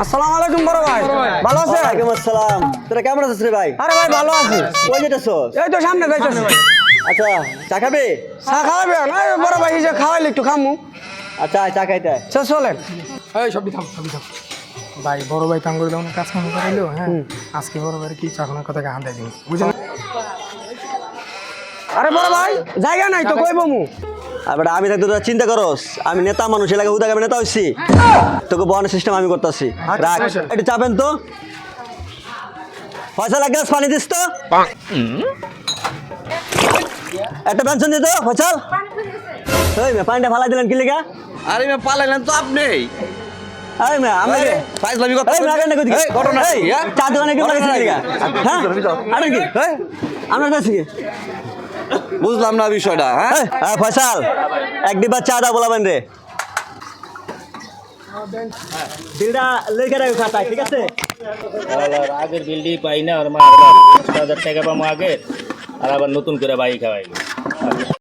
আসসালামু আলাইকুম বড় ভাই, ভালো আছেন? ওয়ালাইকুম আসসালাম। তোরা কেমন আছিস রে ভাই? আরে ভাই ভালো আছি। কই যেতেছস? এই তো সামনে যাইতেছি। আচ্ছা, চা খাবে? চা খাওয়াবেন? এই বড় ভাই যে খাওয়াইলে একটু খামু। আচ্ছা, চা খাইতে আয়। চলেন। এই সবই থাম ভাই, বড় ভাই তাঙ্গুর তেমন কাজ কাম করাইলো। হ্যাঁ, আজকে বড় ভাই কি চাকনের কথা হান দেয় দিন, বুঝলেন? আরে বড় ভাই জায়গা নাই তো কই বমু? আর বেটা আমি থাকতে তোরা চিন্তা করস, আমি নেতা মানুষ, এলাকা হুদাকে আমি নেতা হইছি। তোকে বহনের সিস্টেম আমি করতেছি। রাখ, একটু চাপেন তো। ফয়সাল, এক গ্লাস পানি দিস তো। একটা পেনশন দিত ফয়সাল। ওই মে পানিটা ফালাই দিলেন কি লিগা? আরে মে পালাইলেন তো আপনি। আরে মে আমি ফাইজলামি কথা এই মেয়ে না কই দিকে? এই ঘটনা এই কি, হ্যাঁ? চা দোকানে কি লাগাইছিস কি লিগা? হ্যাঁ? আরে কি? এই আমরা কাছে কি? বুঝলাম না বিষয়টা, হ্যাঁ? হ্যাঁ ফয়সাল, এক ডিব্বা চা দা বলাবেন রে। বিলটা লেখা রাখো খাতায়, ঠিক আছে? আগের বিল্ডিং পাই না, আর মা 5,000 টাকা পাবো আগে, আর আবার নতুন করে বাইক খাওয়াই।